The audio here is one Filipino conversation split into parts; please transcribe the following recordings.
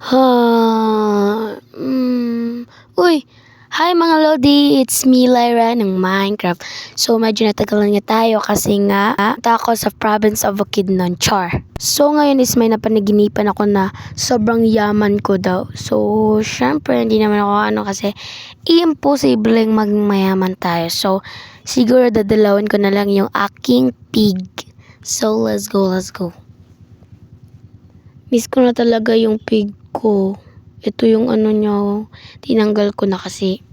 Ha, uy, hi mga Lodi, it's me Lyra ng Minecraft. So medyo natagalan nga tayo kasi nga punta ako sa province of Bukidnon, Char. So ngayon is may napanaginipan ako na sobrang yaman ko daw. So syempre hindi naman ako kasi imposibleng maging mayaman tayo. So siguro dadalawin ko na lang yung aking pig. So let's go. Miss ko na talaga yung pig ko. Ito yung niya, tinanggal ko na kasi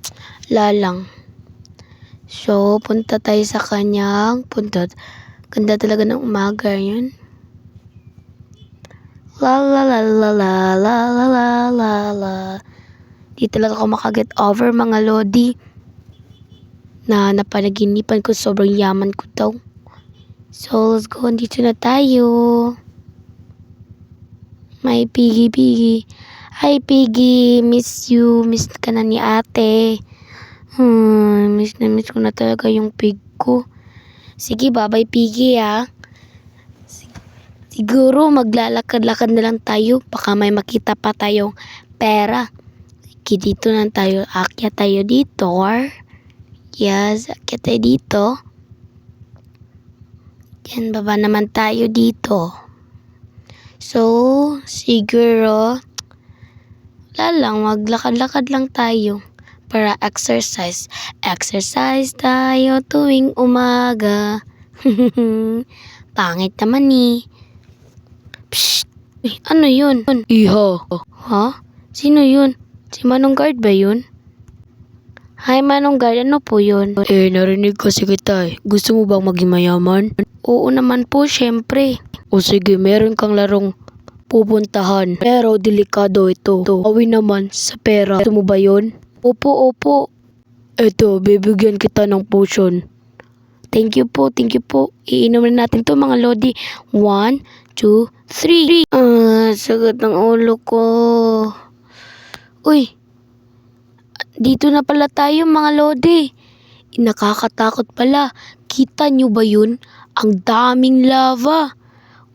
lalang. So, punta tayo sa kanyang puntot. Ganda talaga ng umaga yun. La la la la la la la la la la. Di talaga ako makaget over mga Lodi. Na napanaginipan ko sobrang yaman ko daw. So, let's go. Dito na tayo. May pigi. Hi Piggy, miss you. Miss ka na ni ate. Miss ko na talaga yung pig ko. Sige, bye-bye Piggy ha. Siguro maglalakad-lakad na lang tayo. Baka may makita pa tayong pera. Sige, dito na tayo. Akyat tayo dito. Yes, akyat tayo dito. Yan, baba naman tayo dito. So, siguro maglakad-lakad lang tayo para exercise. Exercise tayo tuwing umaga. Pangit naman eh. Psst! Ano yun? Iha. Ha? Sino yun? Si Manong Guard ba yun? Hi Manong Guard, ano po yun? Narinig kasi kita eh. Gusto mo bang maging mayaman? Oo naman po, syempre. O sige, meron kang larong pupuntahan. Pero delikado ito. Awi naman sa pera. Gusto mo ba yun? Opo. Eto, bibigyan kita ng potion. Thank you po. Iinom na natin to mga Lodi. 1, 2, 3. Sagot ng ulo ko. Uy, dito na pala tayo mga Lodi. Nakakatakot pala. Kita nyo ba yun? Ang daming lava.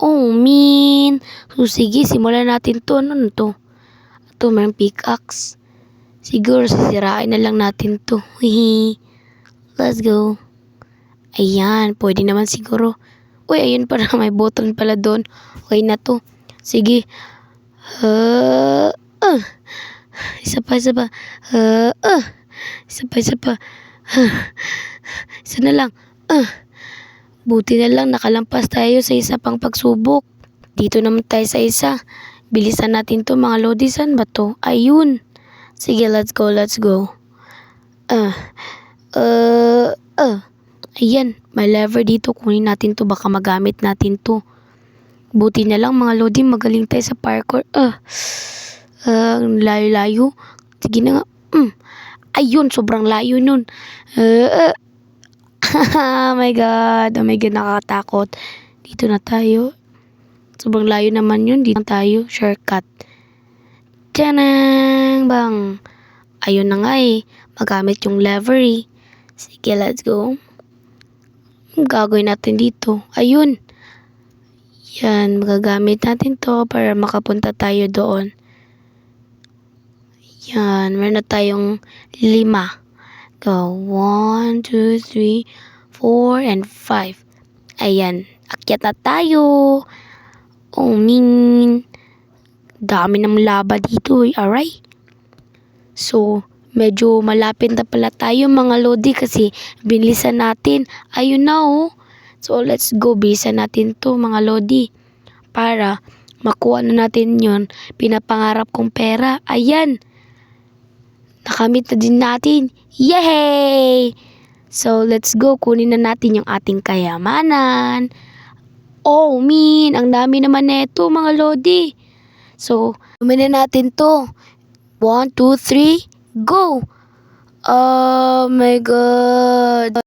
Oh, man. So, sige, simulan natin to. Ano to? Ito, may pickaxe. Siguro, sisirain na lang natin to. Let's go. Ayan, pwede naman siguro. Uy, ayun pala, may button pala doon. Okay na to. Sige. Isa pa. Isa pa. Isa na lang. Buti na lang nakalampas tayo sa isa pang pagsubok. Dito naman tayo sa isa. Bilisan natin to mga Lodi. Saan ba to? Ayun. Sige, let's go. Ayan, may lever dito. Kunin natin to. Baka magamit natin to. Buti na lang mga Lodi. Magaling tayo sa parkour. Layo-layo. Sige na nga. Ayun, sobrang layo nun. Oh my God, nakakatakot. Dito na tayo. Sobrang layo naman yun. Dito na tayo, shortcut. Tiyanang bang. Ayun na nga eh. Magamit yung lever eh. Sige, let's go. Gagawin natin dito. Ayun. Yan, magagamit natin to para makapunta tayo doon. Yan, meron na tayong 5. Go, 1, 2, 3, 4, and 5. Ayan, akyat na tayo. Oh, man. Dami ng lava dito eh. Alright. So, medyo malapit na pala tayo mga Lodi kasi bilisan natin. Ayun na oh. So, let's go. Bilisan natin to mga Lodi. Para makuha na natin yon pinapangarap kong pera. Ayan. Nakamit na din natin. Yay! So, let's go. Kunin na natin yung ating kayamanan. Oh, man. Ang dami naman neto, mga Lodi. So, kunin na natin to. 1, 2, 3, go! Oh, my God.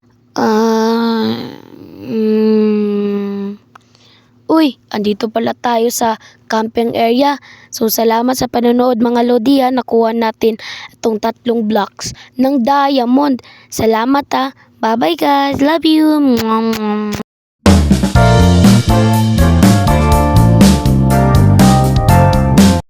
Uy, andito pala tayo sa camping area. So, salamat sa panonood mga Lodi ha. Nakuha natin itong 3 blocks ng diamond. Salamat ha. Bye-bye guys. Love you.